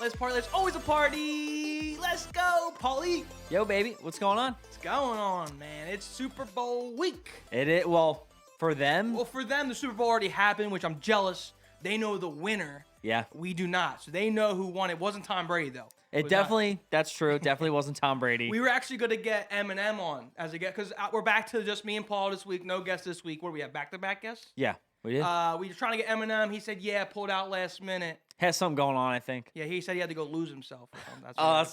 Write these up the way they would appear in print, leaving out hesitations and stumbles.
Let's party. Let's always a party. Let's go, Paulie. Yo, baby, what's going on? What's going on, man? It's Super Bowl week. It is, well, for them. Well, for them, the Super Bowl already happened, which I'm jealous. They know the winner. Yeah. We do not. So they know who won. It wasn't Tom Brady, though. It definitely, that's true. It definitely wasn't Tom Brady. We were actually going to get Eminem on as a guest because we're back to just me and Paul this week. No guests this week. What do we have? Back-to-back guests? Yeah, we did. We were trying to get Eminem. He said, yeah, pulled out last minute. Has something going on, I think. Yeah, he said he had to go lose himself. That's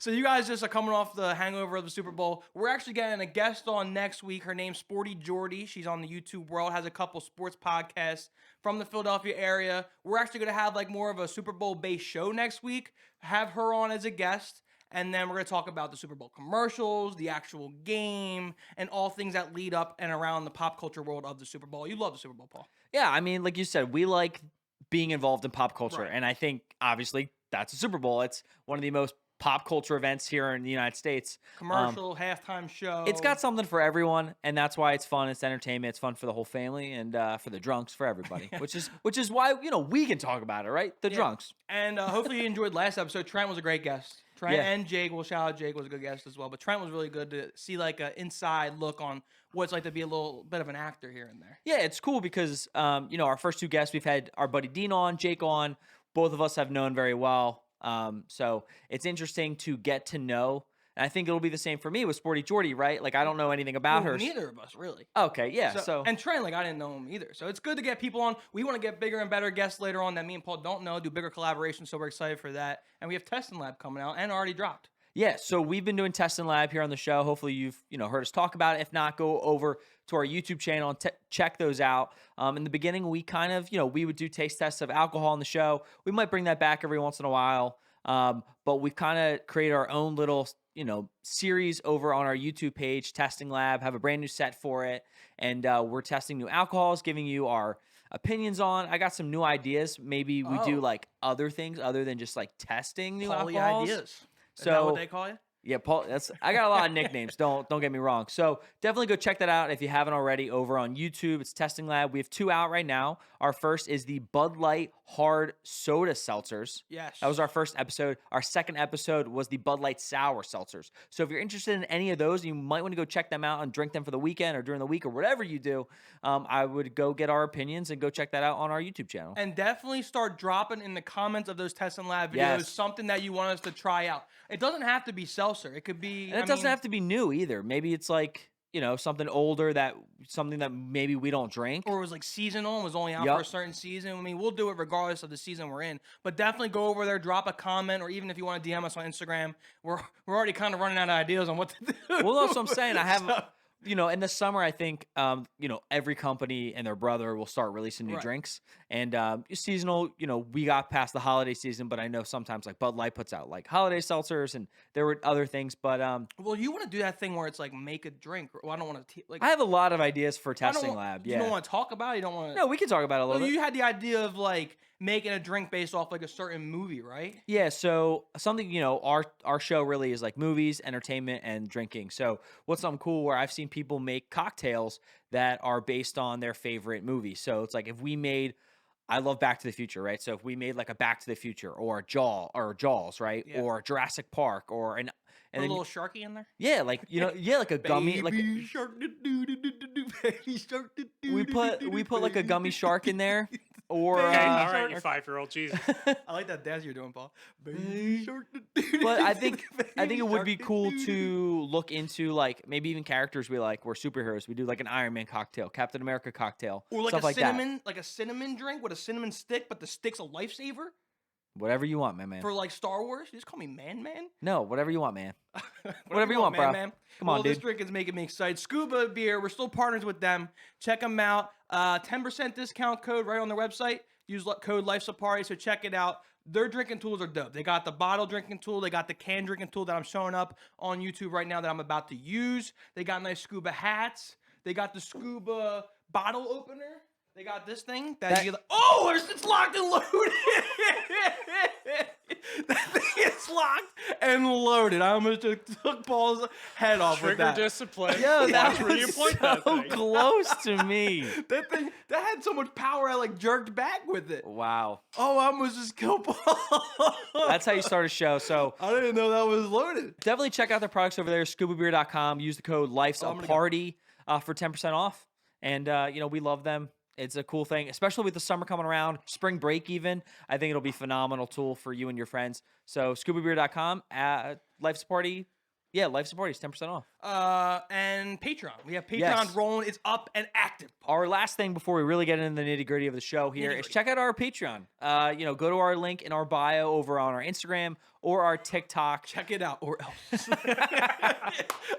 so you guys just are coming off the hangover of the Super Bowl. We're actually getting a guest on next week. Her name's Sporty Jordy. She's on the YouTube world, has a couple sports podcasts from the Philadelphia area. We're actually going to have like more of a Super Bowl-based show next week. Have her on as a guest. And then we're going to talk about the Super Bowl commercials, the actual game, and all things that lead up and around the pop culture world of the Super Bowl. You love the Super Bowl, Paul. Yeah, I mean, like you said, we like being involved in pop culture. Right. And I think, obviously, that's a Super Bowl. It's one of the most pop culture events here in the United States. Commercial, halftime show. It's got something for everyone, and that's why it's fun. It's entertainment. It's fun for the whole family and for the drunks, for everybody. which is why we can talk about it, right? The drunks. And hopefully you enjoyed last episode. Trent was a great guest. Trent and Jake, well, shout out Jake, was a good guest as well. But Trent was really good to see like an inside look on what it's like to be a little bit of an actor here and there. Yeah, it's cool because our first two guests, we've had our buddy Dean on, Jake on. Both of us have known very well. So it's interesting to get to know. And I think it'll be the same for me with Sporty Jordy, right? Like, I don't know anything about her. Neither of us, really. Okay, yeah. So and Trent, like, I didn't know him either. So it's good to get people on. We want to get bigger and better guests later on that me and Paul don't know, do bigger collaborations. So we're excited for that. And we have Testing Lab coming out and already dropped. yeah, so we've been doing Testing Lab here on the show. Hopefully you've heard us talk about it. If not, go over to our YouTube channel and check those out. In the beginning, we kind of, we would do taste tests of alcohol on the show. We might bring that back every once in a while. But we've kind of created our own little, series over on our YouTube page, Testing Lab, have a brand new set for it. And we're testing new alcohols, giving you our opinions on. I got some new ideas. Maybe we do like other things other than just like testing new alcohols. Ideas. Is So that what they call you? Yeah, Paul. I got a lot of nicknames. Don't get me wrong. So definitely go check that out if you haven't already over on YouTube. It's Testing Lab. We have two out right now. Our first is the Bud Light Hard Soda Seltzers. Yes. That was our first episode. Our second episode was the Bud Light Sour Seltzers. So if you're interested in any of those, you might want to go check them out and drink them for the weekend or during the week or whatever you do. I would go get our opinions and go check that out on our YouTube channel. And definitely start dropping in the comments of those Testing Lab videos something that you want us to try out. It doesn't have to be seltzer. It could be. And it doesn't have to be new either. Maybe it's like, something older something that maybe we don't drink. Or it was like seasonal and was only out for a certain season. I mean, we'll do it regardless of the season we're in. But definitely go over there, drop a comment, or even if you want to DM us on Instagram. We're already kind of running out of ideas on what to do. Well, that's what I'm saying. I have... in the summer, I think, every company and their brother will start releasing new drinks. And seasonal, we got past the holiday season, but I know sometimes like Bud Light puts out like holiday seltzers and there were other things. But well, you want to do that thing where it's like make a drink. Well, I don't want to I have a lot of ideas for Testing Lab. Yeah. You don't want to talk about it? You don't want to... No, we can talk about it a little bit. You had the idea of like making a drink based off like a certain movie, right? Yeah, so something, our show really is like movies, entertainment, and drinking. So what's something cool where I've seen people make cocktails that are based on their favorite movie. So it's like if we made, I love Back to the Future, right? So if we made like a Back to the Future or Jaws, right? Yeah. Or Jurassic Park or a little Sharky in there? Yeah, like like a gummy, like baby shark, baby shark, we put like a gummy shark in there. Or okay, all right, you 5-year-old, Jesus. I like that dance you're doing, Paul. Baby shark, but I think it would be cool to look into like maybe even characters we like. We're superheroes. We do like an Iron Man cocktail, Captain America cocktail, or like stuff a cinnamon, like a cinnamon drink with a cinnamon stick, but the stick's a lifesaver. Whatever you want, man. For like Star Wars, you just call me man. No, whatever you want, man. whatever you want, bro. Man. Come on, dude. This drink is making me excited. Scuba Beer, we're still partners with them. Check them out. 10% discount code right on their website. Use code LifeSafari, so check it out. Their drinking tools are dope. They got the bottle drinking tool. They got the can drinking tool that I'm showing up on YouTube right now that I'm about to use. They got nice scuba hats. They got the scuba bottle opener. They got this thing that you like, it's locked and loaded. That thing is was locked and loaded. I almost just took Paul's head off with Trigger that. discipline. Yo, Watch that where you was point that so thing. close to me. That thing that had so much power, I like jerked back with it. Wow. Oh, I almost just killed Paul. That's how you start a show. So I didn't know that was loaded. definitely check out their products over there, scubabeer.com. Use the code Life's Oh, a I'm gonna Party for 10% off. And, we love them. It's a cool thing, especially with the summer coming around, spring break even. I think it'll be a phenomenal tool for you and your friends. So scubabeer.com, Life's a Party. Yeah, Life's a Party is 10% off. And Patreon. We have Patreon Yes. rolling. It's up and active. Our last thing before we really get into the nitty gritty of the show here is check out our Patreon. Go to our link in our bio over on our Instagram or our TikTok. Check it out, or else.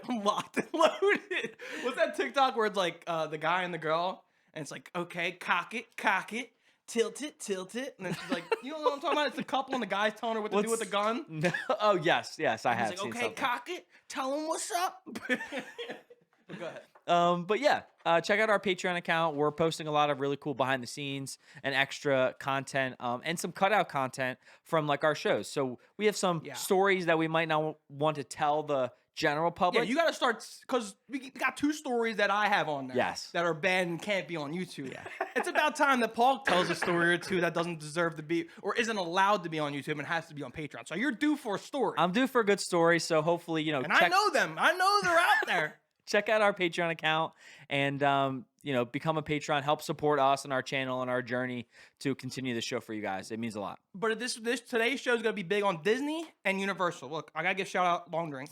I'm locked and loaded. What's that TikTok where it's like the guy and the girl, and it's like, okay, cock it, tilt it, and then she's like, you know what I'm talking about? It's the couple and the guy's telling her what to do with the gun. No, oh yes, I have He's seen like, okay, something. cock it, tell him what's up. Go ahead. But yeah, check out our Patreon account. We're posting a lot of really cool behind the scenes and extra content, and some cutout content from like our shows. So we have some stories that we might not want to tell the general public. Yeah, you got to start, because we got 2 stories that I have on there. Yes. That are bad and can't be on YouTube. Yeah. It's about time that Paul tells a story or 2 that doesn't deserve to be, or isn't allowed to be on YouTube and has to be on Patreon. So you're due for a story. I'm due for a good story, so hopefully, and I know them. I know they're out there. Check out our Patreon account and, become a patron. Help support us and our channel and our journey to continue the show for you guys. It means a lot. But today's show is going to be big on Disney and Universal. Look, I got to give shout out Long Drink.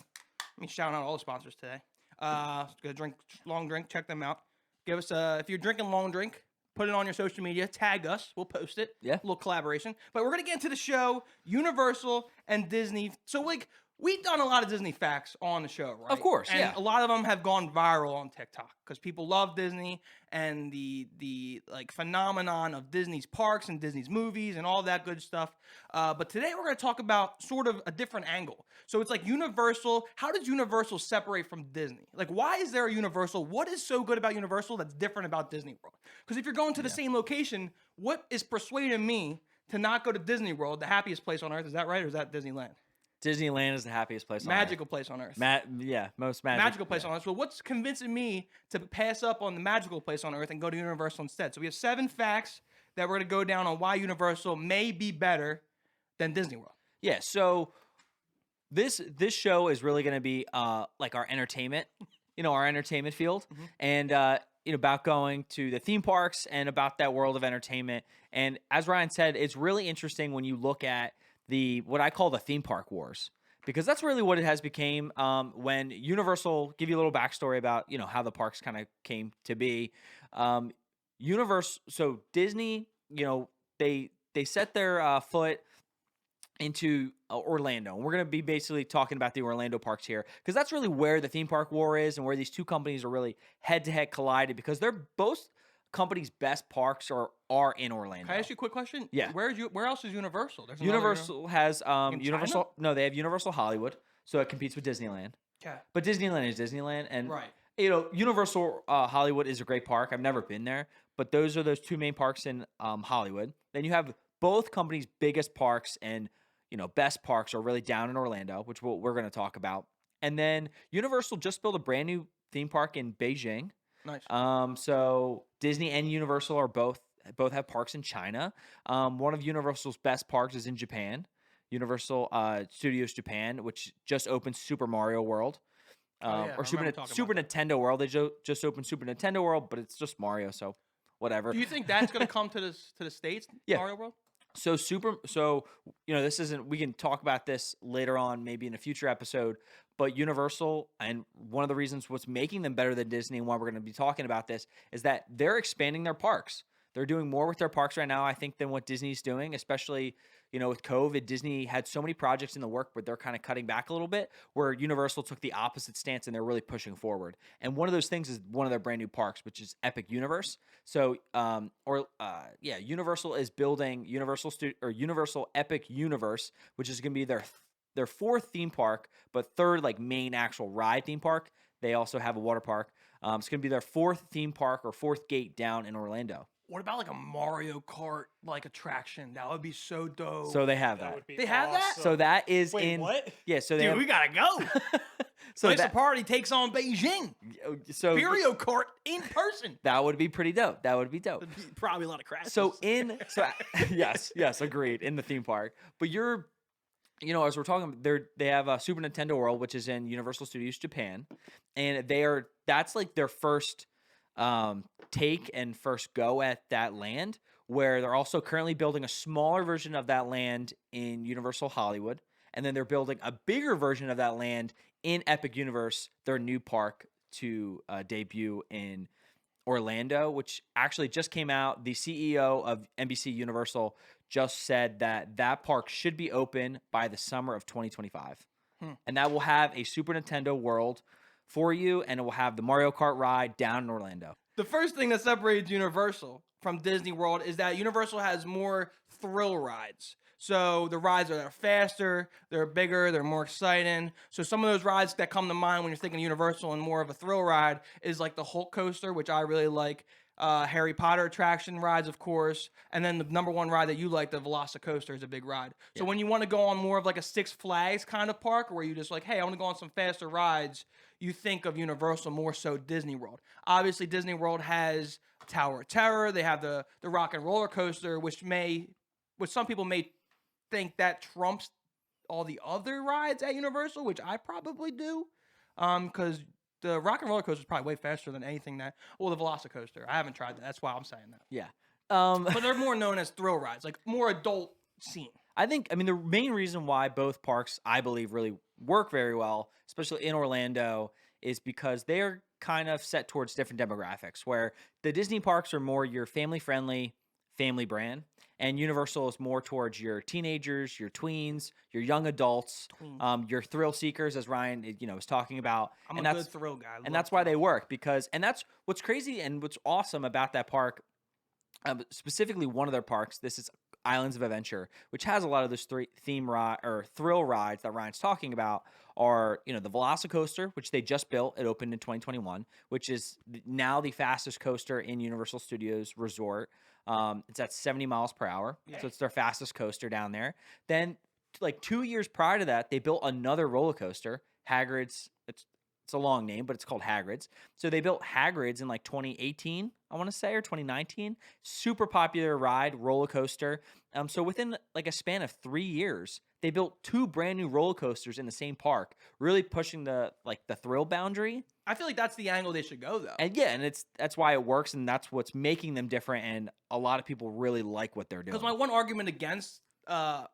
Let me shout out all the sponsors today. Go drink Long Drink. Check them out. Give us if you're drinking Long Drink, put it on your social media. Tag us. We'll post it. Yeah. A little collaboration. But we're going to get into the show, Universal and Disney. So, like, we've done a lot of Disney facts on the show, right? Of course, and yeah. a lot of them have gone viral on TikTok because people love Disney and the like phenomenon of Disney's parks and Disney's movies and all that good stuff. But today we're going to talk about sort of a different angle. So it's like Universal. How does Universal separate from Disney? Like, why is there a Universal? What is so good about Universal that's different about Disney World? Because if you're going to the same location, what is persuading me to not go to Disney World, the happiest place on earth? Is that right, or is that Disneyland? Disneyland is the happiest place on Magical place on earth. most Magical place on earth. So what's convincing me to pass up on the magical place on earth and go to Universal instead? So we have 7 facts that we're going to go down on why Universal may be better than Disney World. Yeah, so this show is really going to be like our entertainment, our entertainment field, and about going to the theme parks and about that world of entertainment. And as Ryan said, it's really interesting when you look at what I call the theme park wars, because that's really what it has became. When Universal, give you a little backstory about how the parks kind of came to be. So Disney, they set their foot into Orlando, and we're going to be basically talking about the Orlando parks here, because that's really where the theme park war is and where these 2 companies are really head-to-head collided, because they're both companies' best parks are in Orlando. Can I ask you a quick question? Yeah. Where else is Universal? There's Universal has Universal. China? No, they have Universal Hollywood, so it competes with Disneyland. Okay. But Disneyland is Disneyland, and Right. Universal Hollywood is a great park. I've never been there, but those are those 2 main parks in Hollywood. Then you have both companies' biggest parks and best parks are really down in Orlando, which we're going to talk about. And then Universal just built a brand new theme park in Beijing. Nice. So Disney and Universal are both have parks in China. One of Universal's best parks is in Japan, Universal Studios Japan, which just opened Super Mario World, or Super Nintendo World. They just opened Super Nintendo World, but it's just Mario, so whatever. Do you think that's going to come to the States? Yeah. Mario World. So this isn't. We can talk about this later on, maybe in a future episode. But Universal, and one of the reasons what's making them better than Disney, and why we're going to be talking about this, is that they're expanding their parks. They're doing more with their parks right now, I think, than what Disney's doing, especially, with COVID. Disney had so many projects in the work where they're kind of cutting back a little bit, where Universal took the opposite stance and they're really pushing forward. And one of those things is one of their brand new parks, which is Epic Universe. So, Universal is building Universal Epic Universe, which is going to be their 4th theme park, but 3rd like main actual ride theme park. They also have a water park. It's going to be their 4th theme park or 4th gate down in Orlando. What about like a Mario Kart like attraction? That would be so dope. So they have That that. would be They have that? awesome. So that is Wait, in. what? Yeah. So they Dude, have. we gotta go. So Nice that. Party takes on Beijing. So Mario Kart in person. that would be pretty dope. That would be dope. There'd be probably a lot of crashes. So yes, agreed, in the theme park. But as we're talking, they have a Super Nintendo World, which is in Universal Studios Japan, and that's like their first take and first go at that land. Where they're also currently building a smaller version of that land in Universal Hollywood, and then they're building a bigger version of that land in Epic Universe, their new park to debut in Orlando, which actually just came out. The CEO of NBC Universal just said that park should be open by the summer of 2025. And that will have a Super Nintendo World for you, and it will have the Mario Kart ride down in Orlando. the first thing that separates Universal from Disney World is that Universal has more thrill rides. So the rides are faster, they're bigger, they're more exciting. So some of those rides that come to mind when you're thinking Universal and more of a thrill ride is like the Hulk coaster, which I really like. Harry Potter attraction rides, of course, and then the number one ride that you like, the Velocicoaster, is a big ride. So when you want to go on more of like a Six Flags kind of park, where you just like, hey, I want to go on some faster rides, you think of Universal more so Disney World. Obviously, Disney World has Tower of Terror. They have the Rock and Roller Coaster, which some people may think that trumps all the other rides at Universal, which I probably do, because the Rock and Roller Coaster is probably way faster than anything the Velocicoaster. I haven't tried that. That's why I'm saying that. Yeah. But they're more known as thrill rides, like more adult scene. I mean, the main reason why both parks, I believe, really work very well, especially in Orlando, is because they're kind of set towards different demographics, where the Disney parks are more your family-friendly family brand, and Universal is more towards your teenagers, your tweens, your young adults, your thrill seekers, as Ryan, was talking about. I'm a good thrill guy. And that's why they work, and that's what's crazy and what's awesome about that park. Specifically, one of their parks, this is Islands of Adventure, which has a lot of those thrill rides that Ryan's talking about. Are the Velocicoaster, which they just built. It opened in 2021, which is now the fastest coaster in Universal Studios Resort. It's at 70 miles per hour, so it's their fastest coaster down there. Then, like 2 years prior to that, they built another roller coaster, Hagrid's. It's a long name, but it's called Hagrid's. So they built Hagrid's in like 2018, I want to say, or 2019. Super popular ride, roller coaster. So within like a span of 3 years, they built 2 brand new roller coasters in the same park, really pushing the thrill boundary. I feel like that's the angle they should go, though. And that's why it works, and that's what's making them different. And a lot of people really like what they're doing. Because my one argument against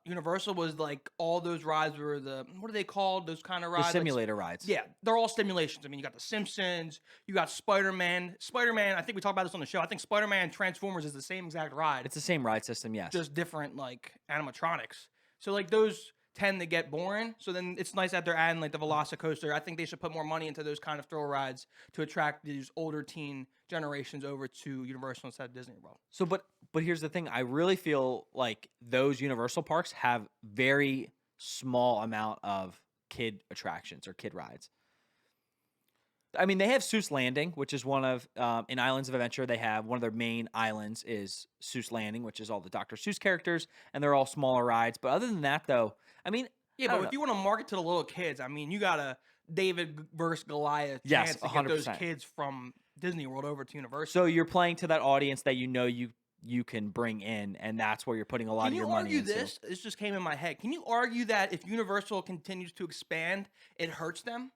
Universal was like all those rides were what are they called? Those kind of rides, the simulator rides. Yeah, they're all simulations. I mean, you got the Simpsons, you got Spider-Man. Spider-Man, I think we talked about this on the show. I think Spider-Man Transformers is the same exact ride. It's the same ride system, yes. Just different like animatronics. So like those tend to get boring. So then it's nice that they're adding like the Velocicoaster. I think they should put more money into those kind of thrill rides to attract these older teen generations over to Universal instead of Disney World. So, but here's the thing. I really feel like those Universal parks have very small amount of kid attractions or kid rides. I mean, they have Seuss Landing, which is one of, in Islands of Adventure, they have one of their main islands is Seuss Landing, which is all the Dr. Seuss characters, and they're all smaller rides. But other than that, though, I mean, yeah, but if you want to market to the little kids, I mean, you got a David versus Goliath yes, chance to 100%. get those kids from Disney World over to Universal. So you're playing to that audience that you can bring in, and that's where you're putting a lot of your money into. Can you argue this? This just came in my head. Can you argue that if Universal continues to expand, it hurts them?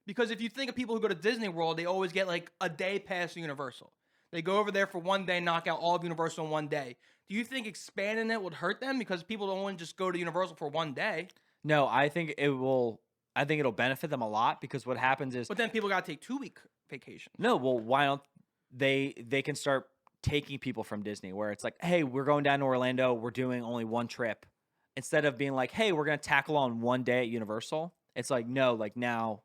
Because if you think of people who go to Disney World, they always get like a day pass to Universal. They go over there for one day, knock out all of Universal in one day. Do you think expanding it would hurt them? Because people don't want to just go to Universal for one day. No, I think it will. I think it'll benefit them a lot, because what happens is. But then people got to take 2-week vacations. No, well, why don't they can start taking people from Disney, where it's like, hey, we're going down to Orlando, we're doing only one trip, instead of being like, hey, we're gonna tackle on one day at Universal. It's like, no, like now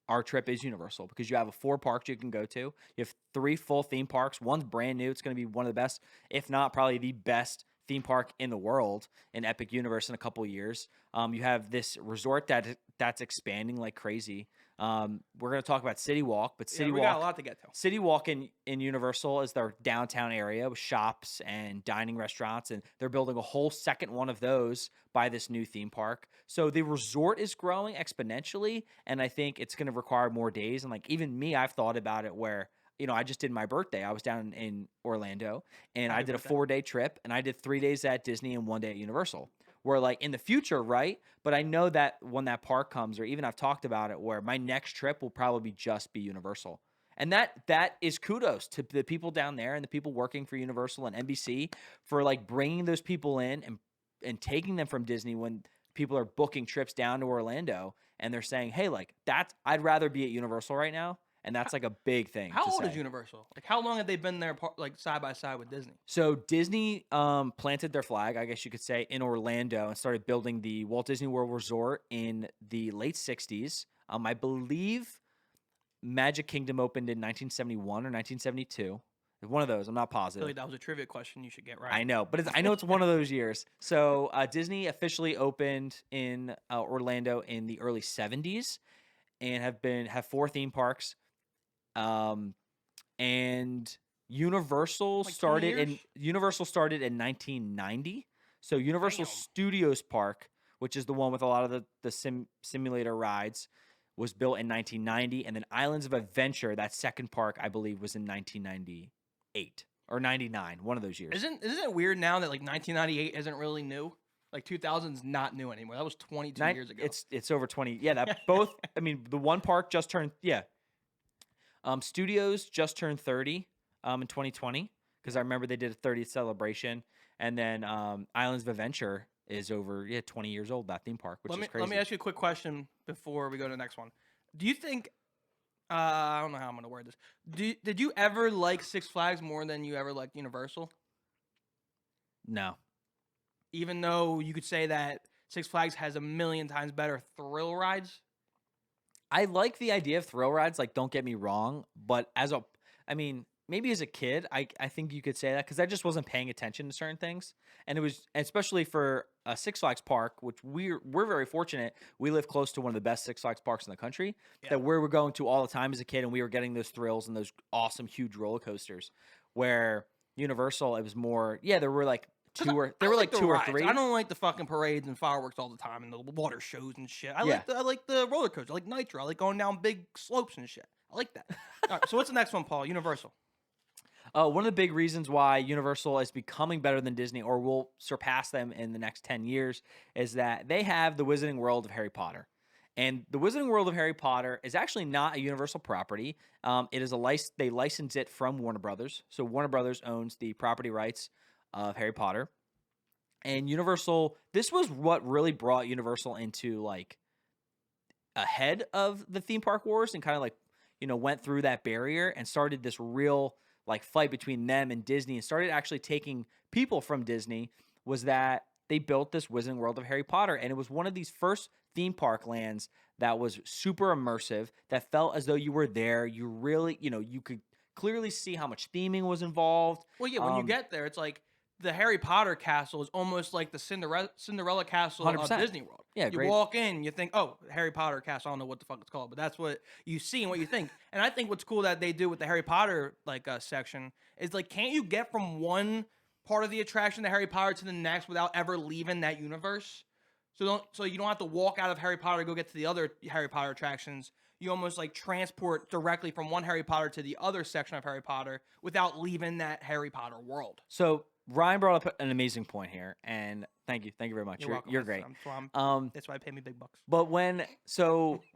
our trip is Universal, because you have 4 parks you can go to. You have 3 full theme parks. One's brand new. It's going to be one of the best, if not probably the best theme park in the world in Epic Universe in a couple of years. You have this resort that's expanding like crazy. We're going to talk about City Walk, but City we Walk, got a lot to get to. City Walk in Universal is their downtown area with shops and dining restaurants, and they're building a whole second one of those by this new theme park. So the resort is growing exponentially, and I think it's going to require more days. And like even me, I've thought about it where, I just did my birthday. I was down in Orlando, and I did a 4-day trip, and I did 3 days at Disney and 1 day at Universal. Where like in the future, right? But I know that when that park comes, or even I've talked about it, where my next trip will probably just be Universal. And that is kudos to the people down there and the people working for Universal and NBC for like bringing those people in and taking them from Disney when people are booking trips down to Orlando and they're saying, hey, like I'd rather be at Universal right now. And that's like a big thing. How old say. is Universal? Like how long have they been there like side by side with Disney? So Disney planted their flag, I guess you could say, in Orlando and started building the Walt Disney World Resort in the late 60s. I believe Magic Kingdom opened in 1971 or 1972. One of those. I'm not I positive. feel like that was a trivia question you should get right. I know, but I know it's one of those years. So Disney officially opened in Orlando in the early 70s and have 4 theme parks. And Universal Like started 20 years? Universal started in 1990. So Universal Damn. Studios Park, which is the one with a lot of the simulator rides, was built in 1990, and then Islands of Adventure, that second park, I believe, was in 1998 or 99, one of those years. Isn't it weird now that like 1998 isn't really new? Like 2000's not new anymore. That was 22 years ago. It's over 20. Yeah, that both. I mean, the one park just turned. Yeah. Studios just turned 30 in 2020 because I remember they did a 30th celebration, and then Islands of Adventure is over 20 years old, that theme park, which is crazy. Let me ask you a quick question before we go to the next one. Do you think I don't know how I'm gonna word this. Did you ever like Six Flags more than you ever liked Universal? No. Even though you could say that Six Flags has a million times better thrill rides. I like the idea of thrill rides, like don't get me wrong, but maybe as a kid, I think you could say that because I just wasn't paying attention to certain things. And it was, especially for a Six Flags park, which we're very fortunate. We live close to one of the best Six Flags parks in the country that we were going to all the time as a kid, and we were getting those thrills and those awesome, huge roller coasters. Where Universal, it was more, there were like two or three. I don't like the fucking parades and fireworks all the time and the water shows and shit. I like the roller coaster. I like Nitro. I like going down big slopes and shit. I like that. All right, so what's the next one, Paul? Universal. One of the big reasons why Universal is becoming better than Disney or will surpass them in the next 10 years is that they have the Wizarding World of Harry Potter. And the Wizarding World of Harry Potter is actually not a Universal property. It is they license it from Warner Brothers. So Warner Brothers owns the property rights of Harry Potter. And Universal, this was what really brought Universal into like ahead of the theme park wars and kind of like, went through that barrier and started this real like fight between them and Disney and started actually taking people from Disney, was that they built this Wizarding World of Harry Potter. And it was one of these first theme park lands that was super immersive, that felt as though you were there. You really, you could clearly see how much theming was involved. Well, yeah, when you get there, it's like the Harry Potter castle is almost like the Cinderella castle 100%. of Disney World. Yeah, you great. walk in, you think, oh, Harry Potter castle. I don't know what the fuck it's called, but that's what you see and what you think. And I think what's cool that they do with the Harry Potter section is like, can't you get from one part of the attraction to Harry Potter to the next without ever leaving that universe? So you don't have to walk out of Harry Potter to go get to the other Harry Potter attractions. You almost like transport directly from one Harry Potter to the other section of Harry Potter without leaving that Harry Potter world. So Ryan brought up an amazing point here, and thank you very much. You're great. That's why I pay me big bucks. But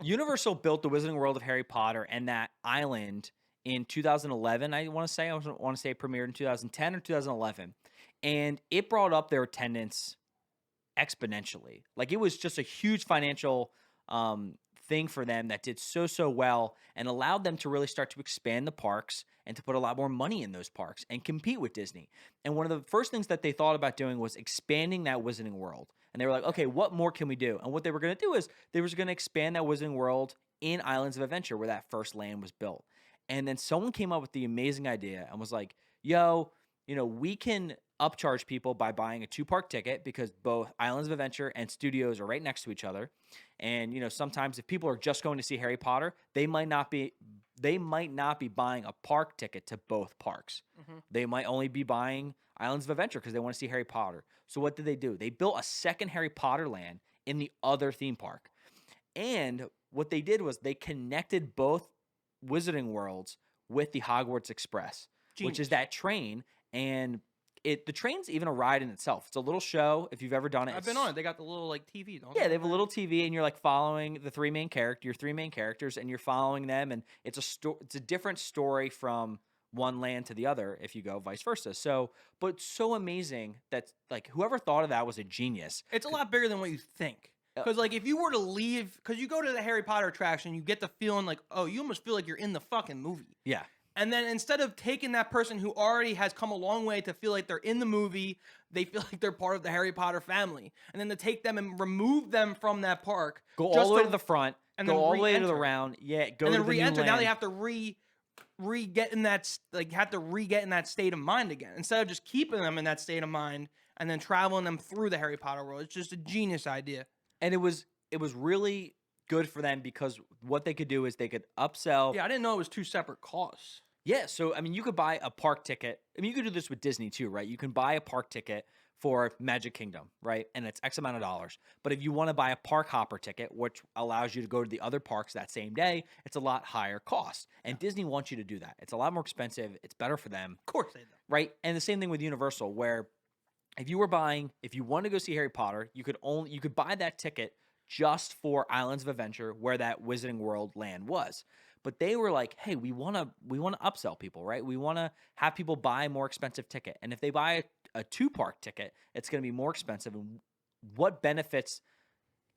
Universal built the Wizarding World of Harry Potter and that island in 2011, I want to say it premiered in 2010 or 2011, and it brought up their attendance exponentially. Like it was just a huge financial thing for them that did so well and allowed them to really start to expand the parks and to put a lot more money in those parks and compete with Disney. And one of the first things that they thought about doing was expanding that Wizarding World. And they were like, okay, what more can we do? And what they were going to do is they were going to expand that Wizarding World in Islands of Adventure where that first land was built. And then someone came up with the amazing idea and was like, yo, we can upcharge people by buying a 2-park ticket because both Islands of Adventure and Studios are right next to each other. And, sometimes if people are just going to see Harry Potter, they might not be buying a park ticket to both parks. They might only be buying Islands of Adventure because they want to see Harry Potter. So what did they do? They built a second Harry Potter land in the other theme park. And what they did was they connected both Wizarding Worlds with the Hogwarts Express, which is that train. And the train's even a ride in itself. It's a little show. If you've ever done it, I've been on it. They got the little TV, don't they have a little TV, and you're like following your 3 main characters, and you're following them, and it's a different story from one land to the other if you go vice versa. So, but so amazing that like whoever thought of that was a genius. It's a lot bigger than what you think. Because like if you were to leave, because you go to the Harry Potter attraction, you get the feeling like, oh, you almost feel like you're in the fucking movie. Yeah. And then instead of taking that person who already has come a long way to feel like they're in the movie, they feel like they're part of the Harry Potter family. And then to take them and remove them from that park. Go all the way to the front. And go then all the way to the re-enter. round. Yeah. Go and to then the re-enter. new Now land. they have to re-get in that, like, have to re-get in that state of mind again. Instead of just keeping them in that state of mind and then traveling them through the Harry Potter world. It's just a genius idea. And it was really good for them because what they could do is they could upsell. Yeah, I didn't know it was 2 separate costs. Yeah, so I mean, you could buy a park ticket. I mean, you could do this with Disney too, right? You can buy a park ticket for Magic Kingdom, right? And it's X amount of dollars. But if you want to buy a park hopper ticket, which allows you to go to the other parks that same day, it's a lot higher cost. And Disney wants you to do that. It's a lot more expensive. It's better for them. Of course they do. Right? And the same thing with Universal, where if you want to go see Harry Potter, you could buy that ticket just for Islands of Adventure, where that Wizarding World land was. But they were like, hey, we want to upsell people, right? We want to have people buy a more expensive ticket. And if they buy a 2-park ticket, it's going to be more expensive. And what benefits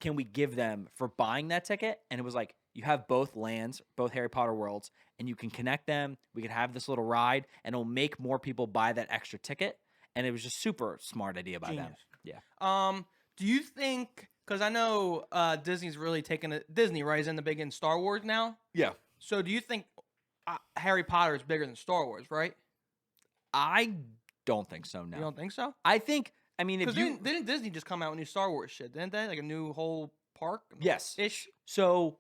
can we give them for buying that ticket? And it was like, you have both lands, both Harry Potter worlds, and you can connect them. We could have this little ride, and it'll make more people buy that extra ticket. And it was just super smart idea by them. Yeah. Do you think, because I know Disney's really taking it, Disney, right, is in the big in Star Wars now? Yeah. So do you think Harry Potter is bigger than Star Wars, right? I don't think so, no. You don't think so? I think, I mean, if Because you... didn't Disney just come out with new Star Wars shit, didn't they? Like a new whole park? Yes. Ish? So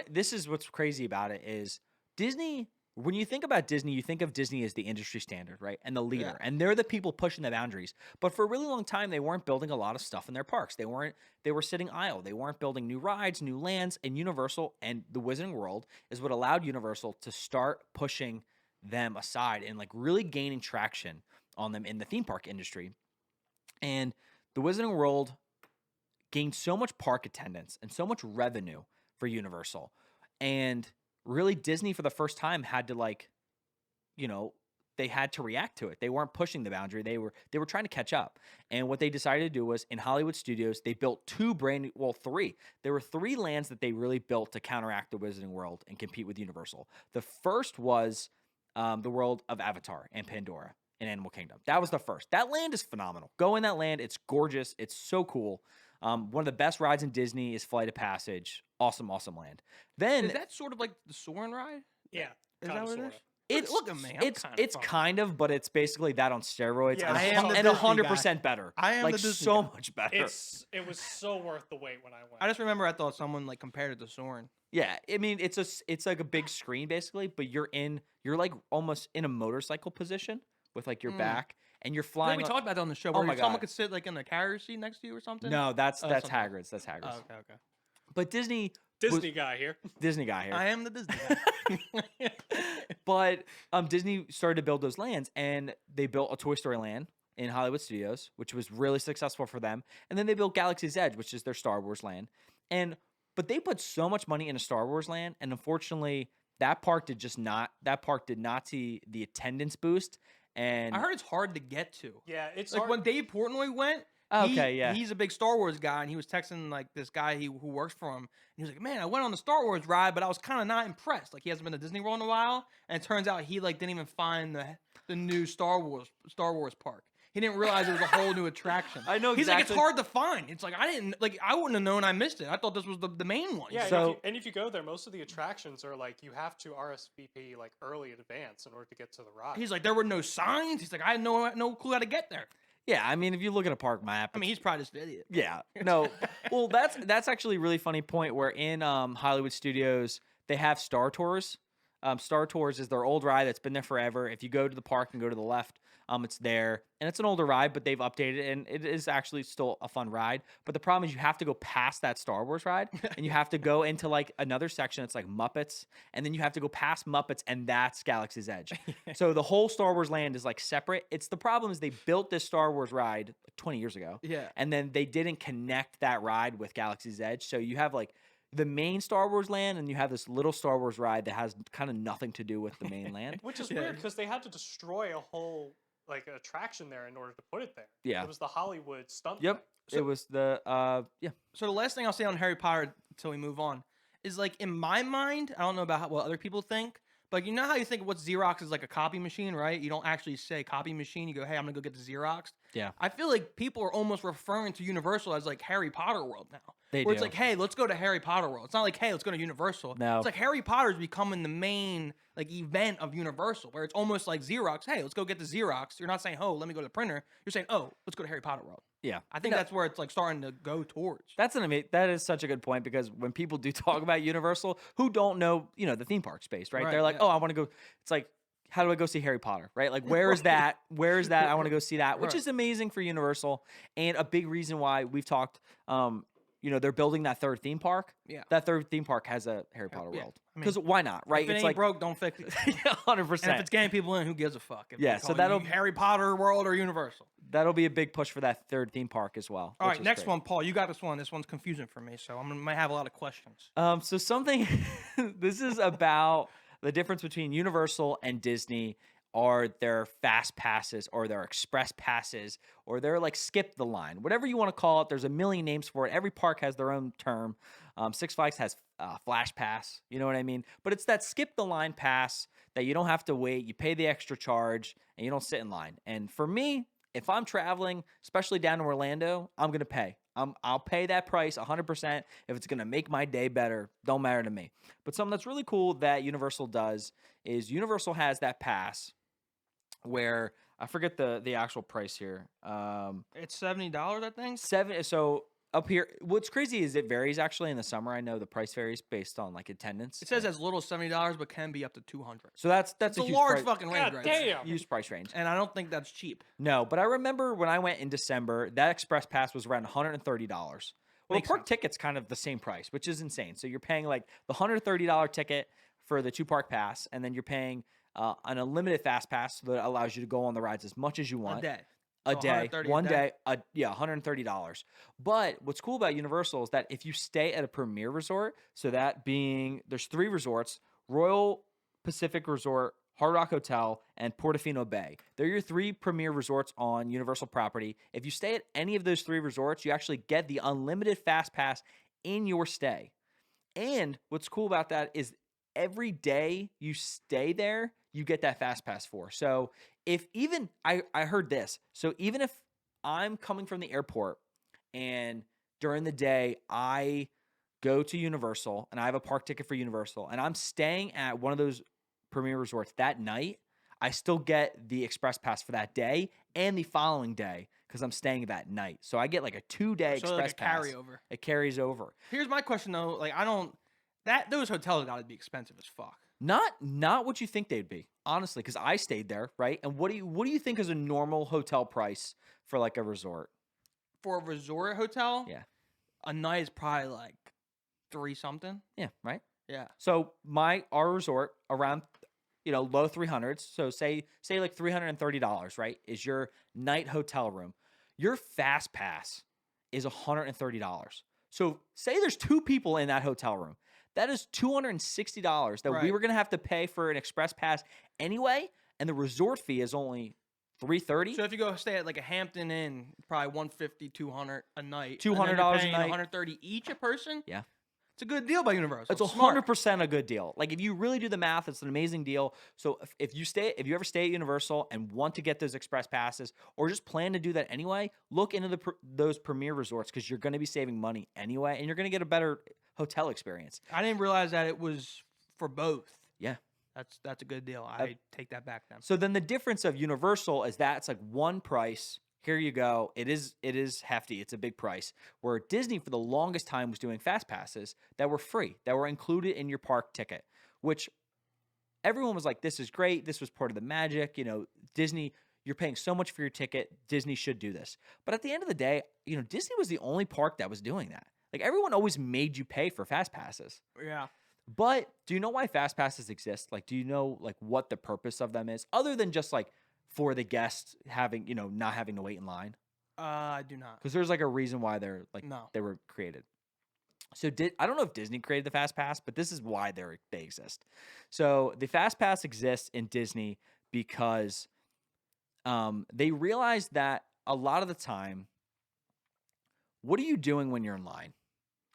this is what's crazy about it is Disney, when you think about Disney, you think of Disney as the industry standard, right? And the leader. Yeah. And they're the people pushing the boundaries. But for a really long time, they weren't building a lot of stuff in their parks. They were sitting idle. They weren't building new rides, new lands, and Universal and the Wizarding World is what allowed Universal to start pushing them aside and like really gaining traction on them in the theme park industry. And the Wizarding World gained so much park attendance and so much revenue for Universal. And really Disney for the first time had to they had to react to it. They weren't pushing the boundary. They were trying to catch up. And what they decided to do was in Hollywood Studios, they built 3. There were 3 lands that they really built to counteract the Wizarding World and compete with Universal. The first was the world of Avatar and Pandora in Animal Kingdom. That was the first. That land is phenomenal. Go in that land. It's gorgeous. It's so cool. One of the best rides in Disney is Flight of Passage. Awesome, awesome land. Then Is that sort of like the Soarin' ride? Yeah. Is that what it is? it's Look at me. it's kind of, but it's basically that on steroids. Yeah, and I am the and Disney 100% better. I am like the Disney so guy. much better. It was so worth the wait when I went. I just remember I thought someone like compared it to Soarin'. Yeah, I mean it's like a big screen basically, but you're like almost in a motorcycle position with like your back, and you're I flying. think we talked about that on the show. Oh Where my someone God. could sit like in the carrier seat next to you or something. No, that's something. Hagrid's. That's Hagrid's. Oh, okay. But Disney Guy here. Disney guy here. I am the Disney guy. But Disney started to build those lands, and they built a Toy Story land in Hollywood Studios, which was really successful for them. And then they built Galaxy's Edge, which is their Star Wars land. But they put so much money into Star Wars land, and unfortunately, that park did not see the attendance boost. And I heard it's hard to get to. Yeah, it's Like hard. when Dave Portnoy went. He's a big Star Wars guy, and he was texting like this guy who works for him, and he was like, "Man, I went on the Star Wars ride, but I was kind of not impressed. Like he hasn't been to Disney World in a while, and it turns out he like didn't even find the new Star Wars park. He didn't realize it was a whole new attraction. I know He's like, exactly. it's hard to find. It's like, I wouldn't have known I missed it. I thought this was the main one. Yeah, So- and if you go there, most of the attractions are like you have to RSVP like early in advance in order to get to the ride. He's like, there were no signs. He's like, I had no clue how to get there. Yeah, I mean, if you look at a park map, I mean, he's probably just an idiot. yeah, no. Well, that's actually a really funny point where in Hollywood Studios they have Star Tours. Star Tours is their old ride that's been there forever. If you go to the park and go to the left, it's there. And it's an older ride, but they've updated it, and it is actually still a fun ride. But the problem is you have to go past that Star Wars ride, and you have to go into like another section. It's like Muppets, and then you have to go past Muppets, and that's Galaxy's Edge. So the whole Star Wars land is like separate. It's the problem is they built this Star Wars ride like 20 years ago. Yeah. And then they didn't connect that ride with Galaxy's Edge. So you have like the main Star Wars land, and you have this little Star Wars ride that has kind of nothing to do with the main land. Which is Yeah. weird because they had to destroy a whole like attraction there in order to put it there. Yeah. It was the Hollywood stunt. Yep. thing. It was the yeah. So the last thing I'll say on Harry Potter until we move on is like in my mind, I don't know about what other people think, but you know how you think what's Xerox is like a copy machine, right? You don't actually say copy machine. You go, hey, I'm gonna go get the Xeroxed. Yeah. I feel like people are almost referring to Universal as like Harry Potter World now. They where do. it's like, hey, let's go to Harry Potter World. It's not like, hey, let's go to Universal. No. It's like Harry Potter's becoming the main like event of Universal, where it's almost like Xerox. Hey, let's go get the Xerox. You're not saying, oh, let me go to the printer. You're saying, oh, let's go to Harry Potter World. Yeah. I think that's where it's like starting to go towards. That is such a good point because when people do talk about Universal, who don't know, the theme park space, right? Right, They're like, yeah. oh, I want to go. It's like, how do I go see Harry Potter, right? Like, where is that? Where is that? I want to go see that, which Right. is amazing for Universal and a big reason why we've talked. They're building that third theme park. Yeah. That third theme park has a Harry Potter yeah. world I mean, because why not, right? If it It's ain't like broke, don't fix it. 100%. And if it's getting people in, who gives a fuck? If Yeah, they so call that'll- you Harry Potter World or Universal. That'll be a big push for that third theme park as well. All which right, is next great. one, Paul. You got this one. This one's confusing for me, so might have a lot of questions. So something this is about the difference between Universal and Disney are their fast passes or their express passes or their like skip the line, whatever you want to call it. There's a million names for it. Every park has their own term. Six Flags has flash pass, you know what I mean? But it's that skip the line pass that you don't have to wait. You pay the extra charge and you don't sit in line. And for me, if I'm traveling, especially down to Orlando, I'm going to pay. I'll pay that price 100% if it's going to make my day better. Don't matter to me. But something that's really cool that Universal does is Universal has that pass where I forget the actual price here. It's $70, I think. So up here, what's crazy is it varies actually in the summer. I know the price varies based on like attendance. It says as little as $70, but can be up to $200. So that's It's a huge large price, fucking range, God right? damn. huge price range. And I don't think that's cheap. No, but I remember when I went in December, that express pass was around $130. Well, Makes the park sense. ticket's kind of the same price, which is insane. So you're paying like the $130 ticket for the 2-park pass, and then you're paying an unlimited fast pass that allows you to go on the rides as much as you want. A day. A So day, 130 a one day? day, $130. But what's cool about Universal is that if you stay at a premier resort, so that being, there's 3 resorts, Royal Pacific Resort, Hard Rock Hotel, and Portofino Bay. They're your 3 premier resorts on Universal property. If you stay at any of those 3 resorts, you actually get the unlimited fast pass in your stay. And what's cool about that is every day you stay there, you get that fast pass for. So if even I heard this. So even if I'm coming from the airport and during the day I go to Universal and I have a park ticket for Universal and I'm staying at one of those premier resorts that night, I still get the express pass for that day and the following day because I'm staying that night. So I get like a 2-day So express like a pass. carryover. It carries over. Here's my question though. Like those hotels got to be expensive as fuck. Not what you think they'd be, honestly, because I stayed there, right? And what do you think is a normal hotel price for like a resort? For a resort hotel, Yeah. a night is probably like 3 something. Yeah, right. Yeah. So our resort around low 300s. So say like $330, right? Is your night hotel room. Your fast pass is $130. So say there's 2 people in that hotel room. That is $260 that we Right. were going to have to pay for an express pass anyway, and the resort fee is only $330. So if you go stay at like a Hampton Inn, probably $150, $200 a night. $200 and then you're a paying night. $130 each a person. Yeah. It's a good deal by Universal. It's smart. 100% a good deal. Like if you really do the math, it's an amazing deal. So if you ever stay at Universal and want to get those express passes, or just plan to do that anyway, look into those premier resorts because you're going to be saving money anyway, and you're going to get a better hotel experience. I didn't realize that it was for both. Yeah. That's a good deal. I take that back then. So then the difference of Universal is that it's like one price. Here you go. It is hefty. It's a big price. Where Disney for the longest time was doing fast passes that were free, that were included in your park ticket, which everyone was like, this is great. This was part of the magic. You know, Disney, you're paying so much for your ticket. Disney should do this. But at the end of the day, you know, Disney was the only park that was doing that. Like everyone always made you pay for fast passes. Yeah. But do you know why fast passes exist? Like, do you know like what the purpose of them is, other than just like for the guests having, you know, not having to wait in line? I do not. Because there's like a reason why they're like they were created. So I don't know if Disney created the fast pass, but this is why they exist. So the fast pass exists in Disney because they realized that a lot of the time, what are you doing when you're in line?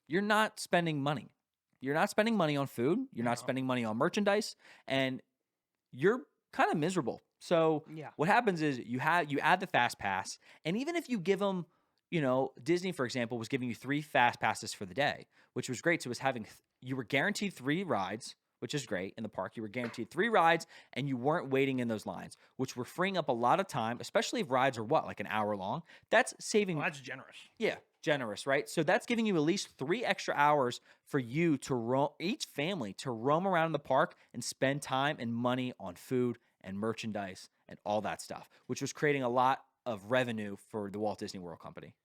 You're not spending money. You're not spending money on food. You're not spending money on merchandise, and you're kind of miserable. So what happens is you add the fast pass, and even if you give them, you know, Disney, for example, was giving you 3 fast passes for the day, which was great. So it was you were guaranteed 3 rides, which is great in the park. You were guaranteed 3 rides, and you weren't waiting in those lines, which were freeing up a lot of time, especially if rides are like an hour long. That's saving. Well, that's generous. Yeah, generous, right? So that's giving you at least 3 extra hours for you to roam, each family to roam around the park and spend time and money on food and merchandise and all that stuff, which was creating a lot of revenue for the Walt Disney World Company.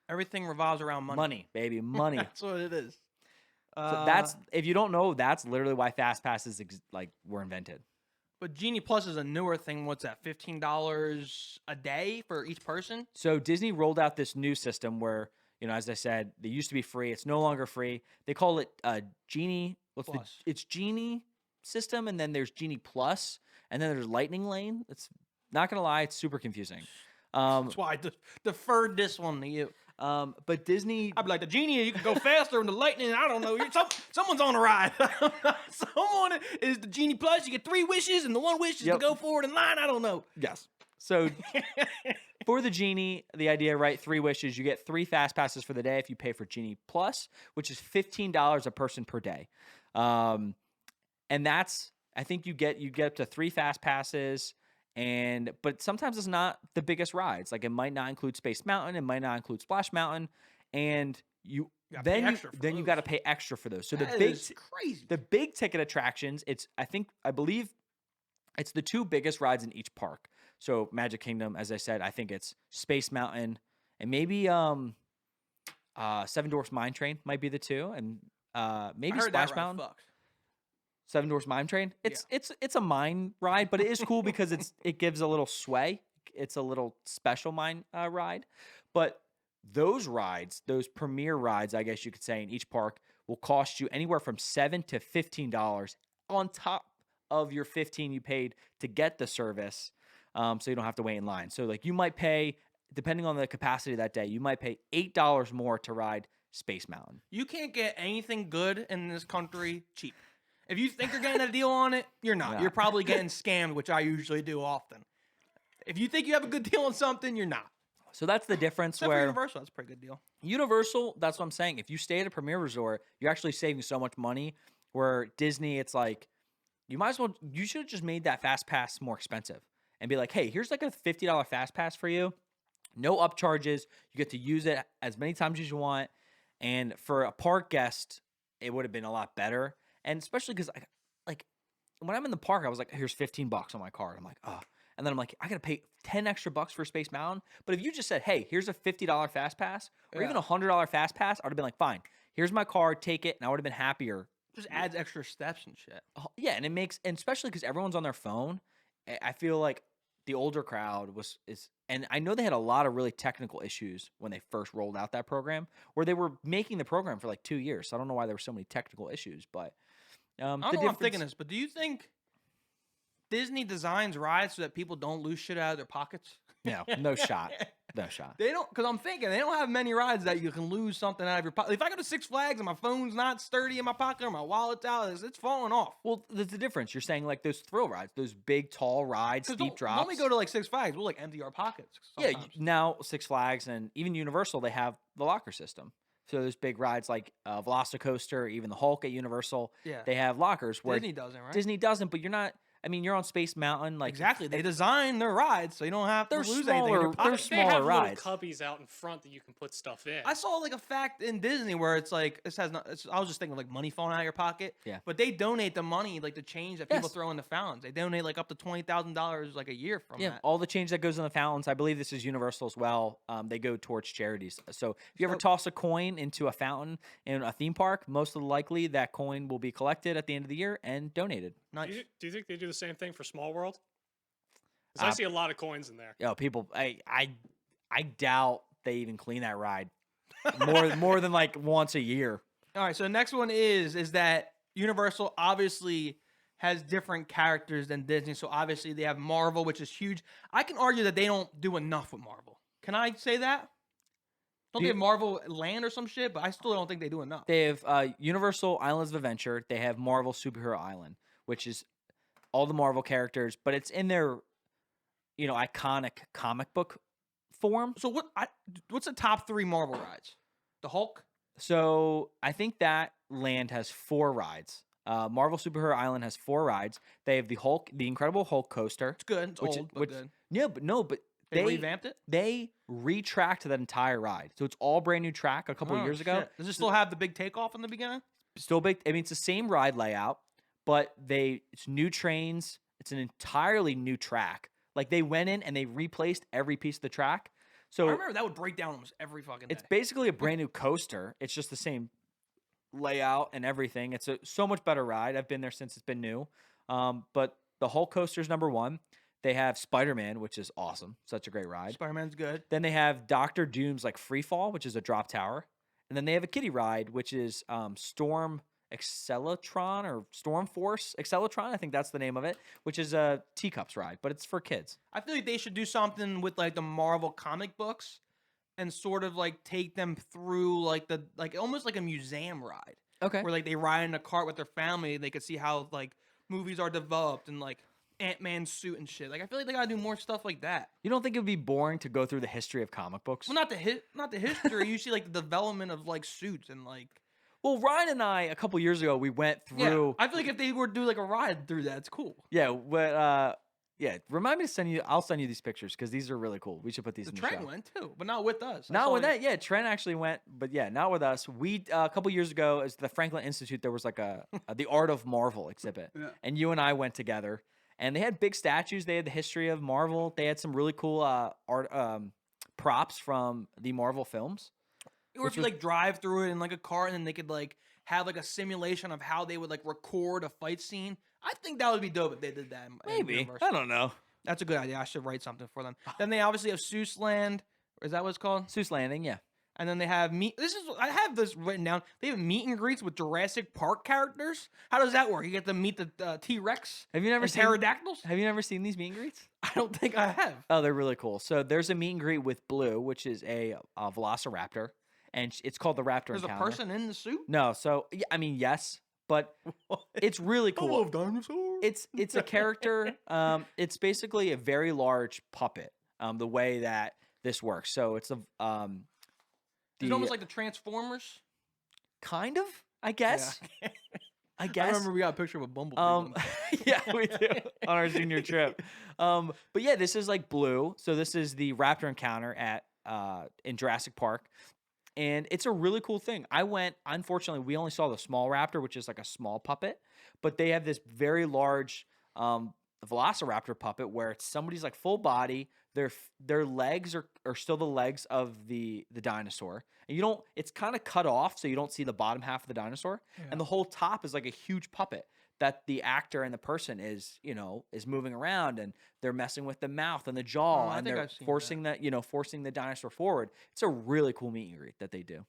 Everything revolves around money. Money, baby, money. That's what it is. So that's, if you don't know, that's literally why fast passes were invented. But Genie Plus is a newer thing. What's that? $15 a day for each person? So Disney rolled out this new system where, you know, as I said, they used to be free. It's no longer free. They call it Genie. It's Genie system, and then there's Genie Plus, and then there's Lightning Lane. It's not gonna lie, it's super confusing. That's why I deferred this one to you. But Disney, I'd be like, the Genie, you can go faster, and the Lightning, I don't know. Someone's on a ride. Someone is the Genie Plus. You get 3 wishes, and the one wish is to go forward in line. I don't know. Yes. So for the Genie, the idea, right? 3 wishes. You get 3 fast passes for the day if you pay for Genie Plus, which is $15 a person per day. And that's, I think you get up to 3 fast passes. But sometimes it's not the biggest rides. Like it might not include Space Mountain, it might not include Splash Mountain, and you got to pay extra for those. So crazy. The big ticket attractions, I believe it's the 2 biggest rides in each park. So Magic Kingdom, as I said, I think it's Space Mountain and maybe Seven Dwarfs Mine Train might be the 2, and maybe Splash Mountain. Seven Dwarfs Mine Train. It's a mine ride, but it is cool because it gives a little sway. It's a little special mine ride. But those rides, those premier rides, I guess you could say, in each park will cost you anywhere from $7 to $15 on top of your $15 you paid to get the service, so you don't have to wait in line. So like you might pay, depending on the capacity that day, you might pay $8 more to ride Space Mountain. You can't get anything good in this country cheap. If you think you're getting a deal on it, you're not. Yeah. You're probably getting scammed, which I usually do often. If you think you have a good deal on something, you're not. So that's the difference. Except for Universal, that's a pretty good deal. Universal, that's what I'm saying. If you stay at a premier resort, you're actually saving so much money. Where Disney, it's like, you should have just made that fast pass more expensive and be like, hey, here's like a $50 fast pass for you. No upcharges. You get to use it as many times as you want. And for a park guest, it would have been a lot better. And especially because, like, when I'm in the park, I was like, here's $15 on my card. I'm like, oh. And then I'm like, I got to pay $10 extra for Space Mountain. But if you just said, hey, here's a $50 fast pass or even a $100 fast pass, I would have been like, fine, here's my card, take it. And I would have been happier. Just adds extra steps and shit. Yeah. And especially because everyone's on their phone, I feel like the older crowd and I know they had a lot of really technical issues when they first rolled out that program, where they were making the program for like 2 years. So I don't know why there were so many technical issues, but I don't know why I'm thinking this, but do you think Disney designs rides so that people don't lose shit out of their pockets? No shot. No shot. They don't, because I'm thinking they don't have many rides that you can lose something out of your pocket. If I go to Six Flags and my phone's not sturdy in my pocket or my wallet's out, it's falling off. Well, there's the difference. You're saying like those thrill rides, those big, tall rides, steep drops. When we go to like Six Flags, we'll like empty our pockets. Yeah, Sometimes. now Six Flags and even Universal, they have the locker system. So those big rides like Velocicoaster, even the Hulk at Universal, Yeah. they have lockers. Where Disney doesn't, right? Disney doesn't, but you're not. I mean, you're on Space Mountain, like Exactly. They design their rides so you don't have to They're lose anything in your smaller- pocket. they're They smaller have rides. little cubbies out in front that you can put stuff in. I saw like a fact in Disney where it's like this has not. I was just thinking like money falling out of your pocket. Yeah. But they donate the money, like the change that people Yes. throw in the fountains. They donate like up to $20,000 like a year from Yeah, that. all the change that goes in the fountains. I believe this is Universal as well. They go towards charities. So if you ever So- toss a coin into a fountain in a theme park, most of the likely that coin will be collected at the end of the year and donated. Nice. Do you think they do the same thing for Small World? Because I see a lot of coins in there. People, I doubt they even clean that ride more than like once a year. All right. So the next one is that Universal obviously has different characters than Disney. So obviously they have Marvel, which is huge. I can argue that they don't do enough with Marvel. Can I say that? Don't they have Marvel Land or some shit? But I still don't think they do enough. They have Universal Islands of Adventure. They have Marvel Superhero Island, which is all the Marvel characters, but it's in their iconic comic book form. So what's the top 3 Marvel rides? The Hulk. So I think that land has 4 rides. Marvel Superhero Island has 4 rides. They have the Hulk, the Incredible Hulk coaster. It's good. It's old, but good. Yeah, but no, but They revamped it. They retracked that entire ride, so it's all brand new track. A couple of Oh, years ago, shit. Does it still have the big takeoff in the beginning? still big. I mean, it's the same ride layout, but it's new trains. It's an entirely new track. Like they went in and they replaced every piece of the track. So I remember that would break down almost every fucking day. it's basically a brand new coaster. It's just the same layout and everything. It's so much better ride. I've been there since it's been new. But the Hulk coaster's number 1. They have Spider-Man, which is awesome. Such a great ride. Spider-Man's good. Then they have Doctor Doom's like Free Fall, which is a drop tower. And then they have a kiddie ride, which is Storm Acceleratron or Storm Force Acceleratron. I think that's the name of it, which is a teacups ride, but it's for kids. I feel like they should do something with like the Marvel comic books and sort of like take them through like almost like a museum ride. Okay. Where like they ride in a cart with their family and they could see how like movies are developed and like Ant-Man's suit and shit. Like I feel like they gotta do more stuff like that. You don't think it would be boring to go through the history of comic books? Well, not the history. You see like the development of like suits and like. Well, Ryan and I a couple years ago we went through. Yeah, I feel like if they were to do like a ride through that, it's cool. Yeah, but remind me to send you. I'll send you these pictures because these are really cool. We should put these The in the train show. went too, but not with us. I Not saw with it. that, yeah. Trent actually went, but yeah, not with us. We a couple years ago, as the Franklin Institute, there was like a the Art of Marvel exhibit, and you and I went together. And they had big statues. They had the history of Marvel. They had some really cool art props from the Marvel films. Or if you like drive through it in like a car and then they could like have like a simulation of how they would like record a fight scene. I think that would be dope if they did that. in Maybe. Universal. I don't know. That's a good idea. I should write something for them. Then they obviously have Seuss Land. Is that what it's called? Seuss Landing, yeah. And then they have I have this written down. They have meet and greets with Jurassic Park characters. How does that work? You get to meet the T-Rex. Have you never and seen pterodactyls? Have you never seen these meet and greets? I don't think I have. Oh, they're really cool. So there's a meet and greet with Blue, which is a velociraptor, and it's called the Raptor There's Encounter. a person in the suit. No, so yeah, I mean yes, but it's really I cool. love dinosaurs. It's a character. It's basically a very large puppet. The way that this works. So it's It's almost like the Transformers. kind of, I guess. Yeah. I I guess. remember we got a picture of a bumblebee. Yeah, we do on our senior trip. But yeah, this is like Blue. So this is the Raptor Encounter at in Jurassic Park, and it's a really cool thing. I went. Unfortunately, we only saw the small raptor, which is like a small puppet, but they have this very large Velociraptor puppet where it's somebody's like full body. Their legs are still the legs of the dinosaur. And you don't, it's kind of cut off so you don't see the bottom half of the dinosaur. Yeah. And the whole top is like a huge puppet that the actor and the person is moving around, and they're messing with the mouth and the jaw, Oh, I and think they're I've seen forcing the dinosaur forward. It's a really cool meet and greet that they do.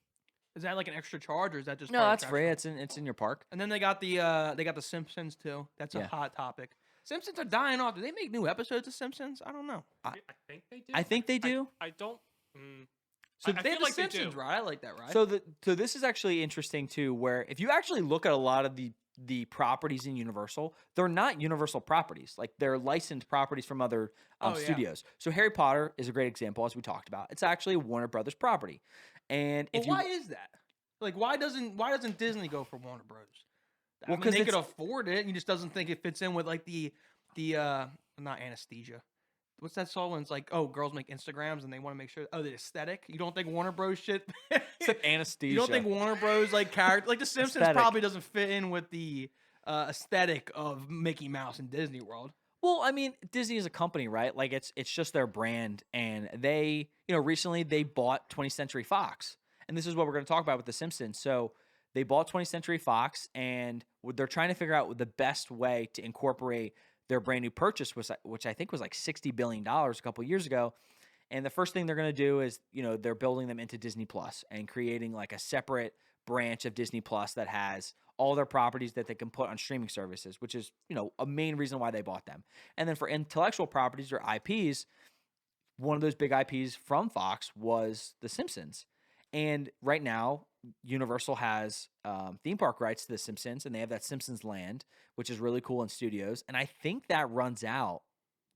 Is that like an extra charge, or is that just No, part of that's the free. attraction? It's in your park. And then they got the Simpsons too. That's a Yeah. hot topic. Simpsons are dying off. Do they make new episodes of Simpsons? I don't know. I think they do. I think they do. I don't. So I they feel have the like they Simpsons do. ride. I like that ride. So this is actually interesting too, where if you actually look at a lot of the properties in Universal, they're not Universal properties. Like they're licensed properties from other Oh, yeah. studios. So Harry Potter is a great example, as we talked about. It's actually a Warner Brothers property. And well, if you why is that? Like, why doesn't Disney go for Warner Bros? Well, I mean, 'cause they could it's- afford it. And he just doesn't think it fits in with like the not anesthesia. What's that song when it's like, oh, girls make Instagrams and they want to make sure, oh, the aesthetic. You don't think Warner Bros shit? except anesthesia. You don't think Warner Bros like character like the Simpsons Aesthetic. probably doesn't fit in with the aesthetic of Mickey Mouse in Disney World. Well, I mean, Disney is a company, right? Like it's just their brand, and they, recently they bought 20th Century Fox, and this is what we're going to talk about with the Simpsons. So they bought 20th Century Fox, and they're trying to figure out the best way to incorporate their brand new purchase, which I think was like $60 billion a couple years ago. And the first thing they're going to do is, they're building them into Disney Plus and creating like a separate branch of Disney Plus that has all their properties that they can put on streaming services, which is, a main reason why they bought them. And then for intellectual properties or IPs, one of those big IPs from Fox was The Simpsons. And right now, Universal has theme park rights to The Simpsons, and they have that Simpsons Land, which is really cool in studios. And I think that runs out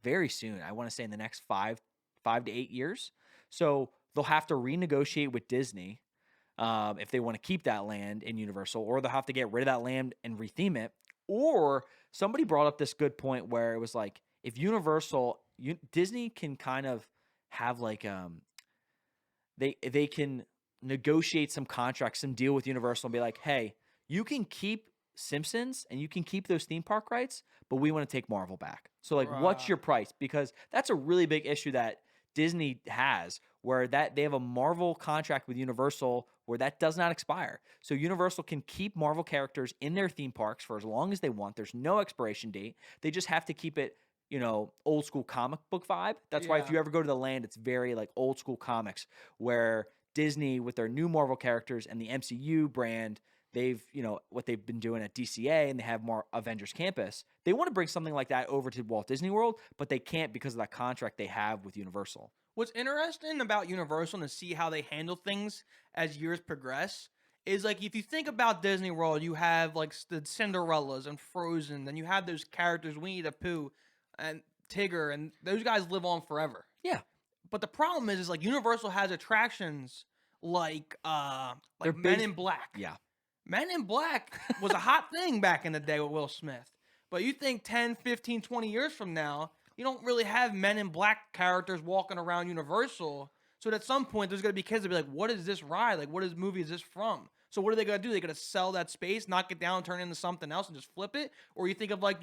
very soon. I want to say in the next 5 to 8 years. So they'll have to renegotiate with Disney if they want to keep that land in Universal, or they'll have to get rid of that land and retheme it. Or somebody brought up this good point where it was like, if Disney can kind of have like they can negotiate some contracts, some deal with Universal and be like, hey, you can keep Simpsons and you can keep those theme park rights, but we want to take Marvel back. So like, what's your price? Because that's a really big issue that Disney has, where that they have a Marvel contract with Universal where that does not expire. So Universal can keep Marvel characters in their theme parks for as long as they want. There's no expiration date. They just have to keep it, old school comic book vibe. That's why if you ever go to the land, it's very like old school comics, where Disney with their new Marvel characters and the MCU brand, they've, what they've been doing at DCA, and they have more Avengers Campus. They want to bring something like that over to Walt Disney World, but they can't because of that contract they have with Universal. What's interesting about Universal and to see how they handle things as years progress is like, if you think about Disney World, you have like the Cinderellas and Frozen, then you have those characters, Winnie the Pooh and Tigger, and those guys live on forever. Yeah. But the problem is like Universal has attractions like They're Men big- in Black. Yeah. Men in Black was a hot thing back in the day with Will Smith. But you think 10, 15, 20 years from now, you don't really have Men in Black characters walking around Universal. So at some point, there's going to be kids that be like, what is this ride? Like, what movie is this from? So what are they going to do? They're going to sell that space, knock it down, turn it into something else, and just flip it? Or you think of like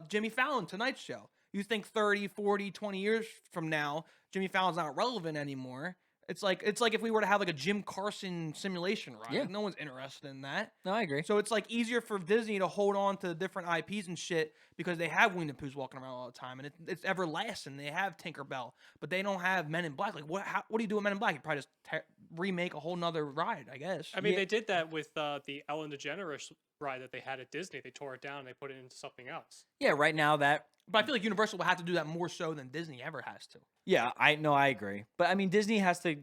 Jimmy Fallon, Tonight Show. You think 30, 40, 20 years from now, Jimmy Fallon's not relevant anymore. It's like if we were to have like a Jim Carson simulation ride. Yeah. Like, no one's interested in that. No, I agree. So it's like easier for Disney to hold on to different IPs and shit because they have Winnie the Pooh's walking around all the time, and it's everlasting. They have Tinkerbell, but they don't have Men in Black. Like what do you do with Men in Black? You probably just remake a whole nother ride, I guess. I mean, they did that with the Ellen DeGeneres ride that they had at Disney. They tore it down and they put it into something else. Yeah, right now But I feel like Universal will have to do that more so than Disney ever has to. Yeah, I agree. But I mean, Disney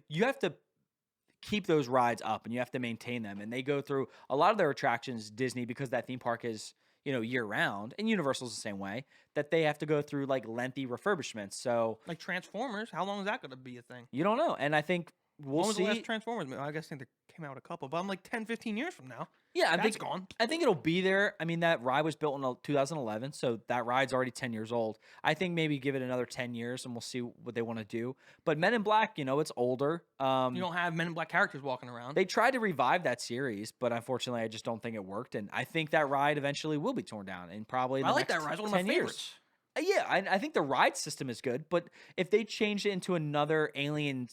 you have to keep those rides up and you have to maintain them. And they go through a lot of their attractions, Disney, because that theme park is, year round, and Universal's the same way, that they have to go through like lengthy refurbishments. So Like Transformers, how long is that going to be a thing? you don't know. And I think we'll When was see. the last Transformers movie? I guess there came out a couple, but I'm like 10, 15 years from now. Yeah, I That's think gone. I think it'll be there. I mean, that ride was built in 2011, so that ride's already 10 years old. I think maybe give it another 10 years and we'll see what they want to do. But Men in Black, it's older. You don't have Men in Black characters walking around. They tried to revive that series, but unfortunately, I just don't think it worked. And I think that ride eventually will be torn down and probably in I the like next that ride. It's one of my 10 years. favorites. Yeah, I think the ride system is good, but if they changed it into another alien,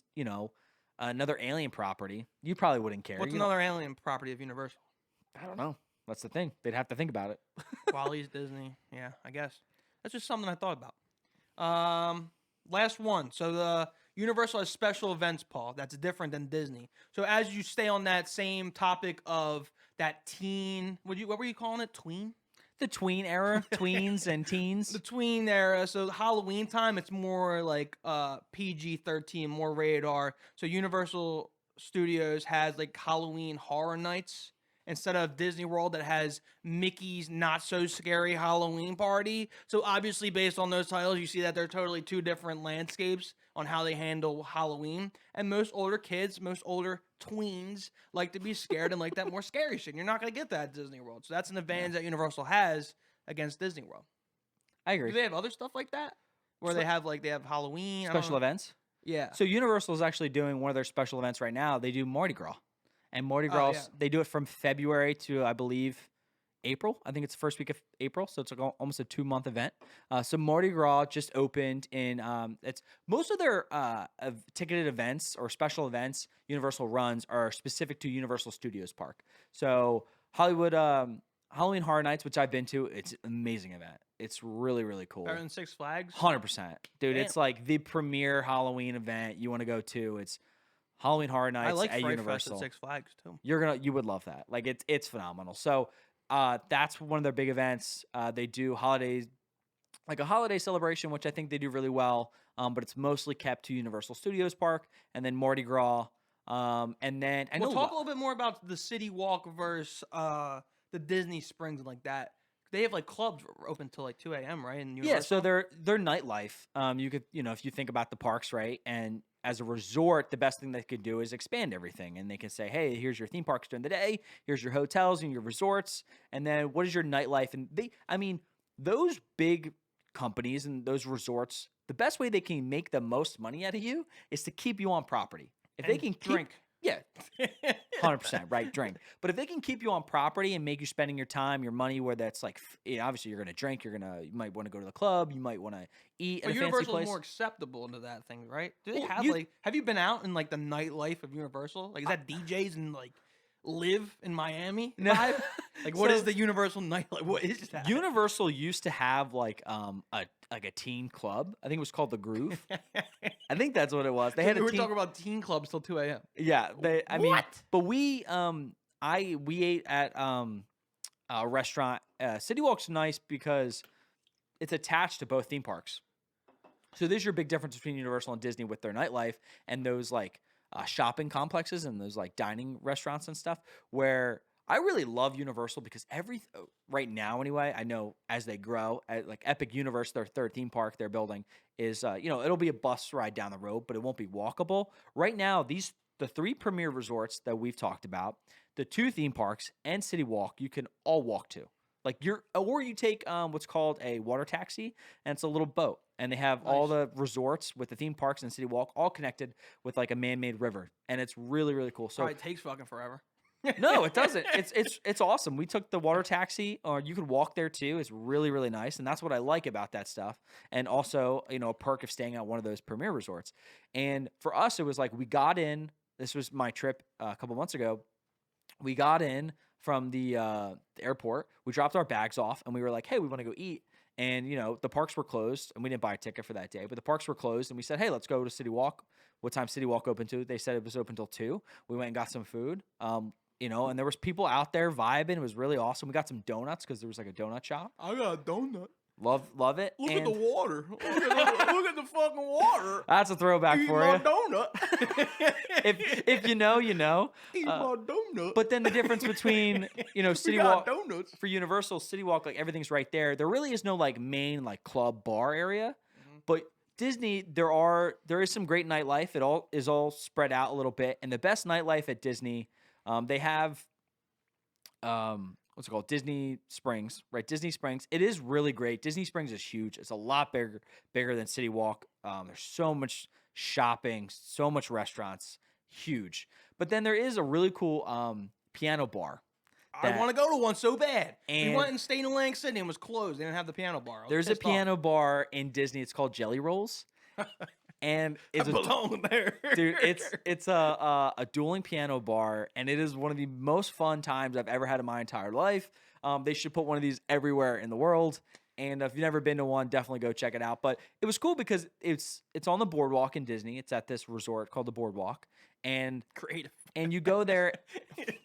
another alien property, you probably wouldn't care. What's You know, another alien property of Universal? I don't know. That's the thing. They'd have to think about it. Wally's Disney. Yeah, I guess. That's just something I thought about. Last one. So the Universal has special events, Paul. That's different than Disney. So as you stay on that same topic of that teen, what were you calling it? Tween? the tween era, tweens and teens. The tween era. So Halloween time, it's more like PG-13, more rated R. So Universal Studios has like Halloween Horror Nights instead of Disney World that has Mickey's Not So Scary Halloween Party. So obviously, based on those titles, you see that they're totally two different landscapes on how they handle Halloween. And most older kids, most older tweens like to be scared and like that more scary shit. You're not going to get that at Disney World. So that's an advantage that Universal has against Disney World. I agree. Do they have other stuff like that? Where they have Halloween? Special events? Yeah. So Universal is actually doing one of their special events right now. They do Mardi Gras. And Mardi Gras, they do it from February to, I believe, April. I think it's the first week of April, so it's like almost a 2-month event. So Mardi Gras just opened in. It's most of their ticketed events or special events Universal runs are specific to Universal Studios Park. So Hollywood Halloween Horror Nights, which I've been to, it's an amazing event. It's really, really cool. Better than Six Flags? 100%, dude. Damn. It's like the premier Halloween event you want to go to. It's Halloween Horror Nights I like at Fright Fest Universal. at Six Flags too. You would love that. Like it's phenomenal. So that's one of their big events. They do holidays, like a holiday celebration, which I think they do really well. But it's mostly kept to Universal Studios Park, and then Mardi Gras. And then We'll talk a little bit more about the City Walk versus the Disney Springs and like that. They have like clubs open till like 2 a.m. right? In Yeah, so their nightlife. You could, if you think about the parks, right, and as a resort, the best thing they could do is expand everything, and they can say, hey, here's your theme parks during the day, here's your hotels and your resorts, and then what is your nightlife? And those big companies and those resorts, the best way they can make the most money out of you is to keep you on property. If they can drink. Yeah, 100%, right, drink. But if they can keep you on property and make you spending your time, your money, where that's like, obviously you're going to drink, you might want to go to the club, you might want to eat at a fancy Universal place. is more acceptable into that thing, right? Do they Well, have have you been out in like the nightlife of Universal? Like, is that DJs and like live in Miami vibe? Like, what is the Universal nightlife? What is that? Universal used to have like a teen club. I think it was called the Groove. I think that's what it was. They had we were talking about teen clubs till 2 a.m. Yeah, I mean, What? but we ate at a restaurant. City Walk's nice because it's attached to both theme parks. So there's your big difference between Universal and Disney with their nightlife and those like shopping complexes and those like dining restaurants and stuff, where I really love Universal because right now anyway, I know as they grow, like Epic Universe, their third theme park they're building is, it'll be a bus ride down the road, but it won't be walkable. Right now, the 3 premier resorts that we've talked about, the 2 theme parks and City Walk, you can all walk to. Like or you take what's called a water taxi, and it's a little boat, and they have all the resorts with the theme parks and City Walk all connected with like a man-made river, and it's really, really cool. So Probably takes fucking forever. no, it doesn't. It's awesome. We took the water taxi, or you could walk there too. It's really, really nice, and that's what I like about that stuff. And also, a perk of staying at one of those premier resorts. And for us, it was like we got in. This was my trip a couple months ago. We got in from the airport. We dropped our bags off, and we were like, "Hey, we want to go eat." And the parks were closed, and we didn't buy a ticket for that day. But the parks were closed, and we said, "Hey, let's go to City Walk." What time City Walk open to? They said it was open till 2. We went and got some food. And there was people out there vibing. It was really awesome. We got some donuts because there was like a donut shop. I got a donut. Love it. Look at the water. Look at the fucking water. That's a throwback Eat for my you. donut. If you know, you know. Eat my donut. But then the difference between City we got Walk donuts. for Universal, City Walk, like everything's right there. There really is no like main like club bar area, but Disney there is some great nightlife. It all is all spread out a little bit, and the best nightlife at Disney, they have what's it called? Disney Springs, right? Disney Springs. It is really great. Disney Springs is huge. It's a lot bigger than City Walk. There's so much shopping, so much restaurants, huge. But then there is a really cool piano bar. I want to go to one so bad. And we went and stayed in Atlantic City and it was closed. They didn't have the piano bar. I was There's a pissed off. piano bar in Disney. It's called Jelly Rolls. And it's I belong there. dude, it's a dueling piano bar, and it is one of the most fun times I've ever had in my entire life. They should put one of these everywhere in the world. And if you've never been to one, definitely go check it out. But it was cool because it's on the boardwalk in Disney. It's at this resort called the Boardwalk. And Creative. And you go there.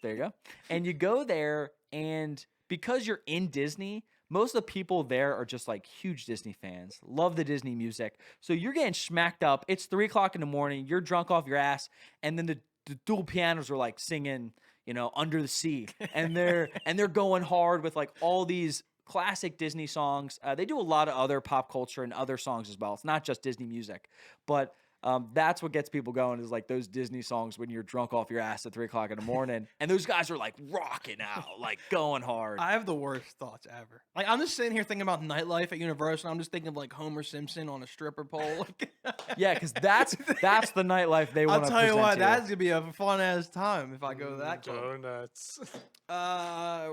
There you go. And you go there, and because you're in Disney, most of the people there are just like huge Disney fans, love the Disney music. So you're getting smacked up. It's 3 o'clock in the morning. You're drunk off your ass, and then the dual pianos are like singing, Under the Sea, and they're going hard with like all these classic Disney songs. They do a lot of other pop culture and other songs as well. It's not just Disney music, but that's what gets people going is like those Disney songs when you're drunk off your ass at 3 o'clock in the morning. And those guys are like rocking out, like going hard. I have the worst thoughts ever. Like, I'm just sitting here thinking about nightlife at Universal. I'm just thinking of like Homer Simpson on a stripper pole. Yeah, because that's the nightlife they want to I'll tell you what, to that's gonna be a fun ass time if I go to that club. Donuts.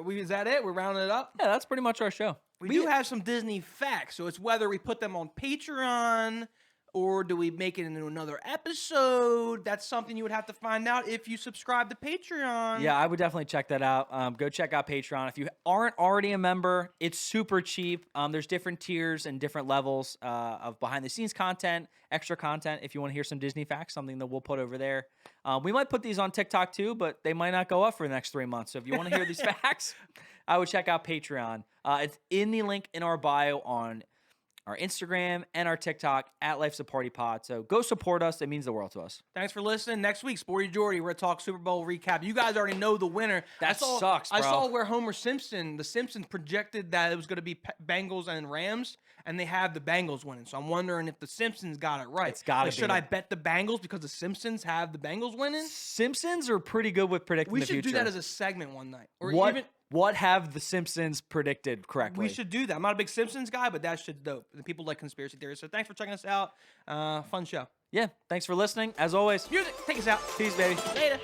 Is that it? We're rounding it up. Yeah, that's pretty much our show. We do have some Disney facts, so it's whether we put them on Patreon or do we make it into another episode. That's something you would have to find out if you subscribe to Patreon. Yeah, I would definitely check that out. Go check out Patreon. If you aren't already a member, it's super cheap. There's different tiers and different levels of behind-the-scenes content, extra content. If you want to hear some Disney facts, something that we'll put over there. We might put these on TikTok too, but they might not go up for the next 3 months. So if you want to hear these facts, I would check out Patreon. It's in the link in our bio on our Instagram and our TikTok at Life's a Party Pod. So go support us. It means the world to us. Thanks for listening. Next week, Sporty Jordy, we're going to talk Super Bowl recap. You guys already know the winner. Sucks, bro. I saw where the Simpsons projected that it was going to be Bengals and Rams, and they have the Bengals winning. So I'm wondering if the Simpsons got it right. It's got to be. Should I bet the Bengals because the Simpsons have the Bengals winning? Simpsons are pretty good with predicting the future. We should do that as a segment one night. Or What have the Simpsons predicted correctly? We should do that. I'm not a big Simpsons guy, but that shit's dope. The people like conspiracy theories. So thanks for checking us out. Fun show. Yeah, thanks for listening. As always, Music, take us out. peace, baby. Later.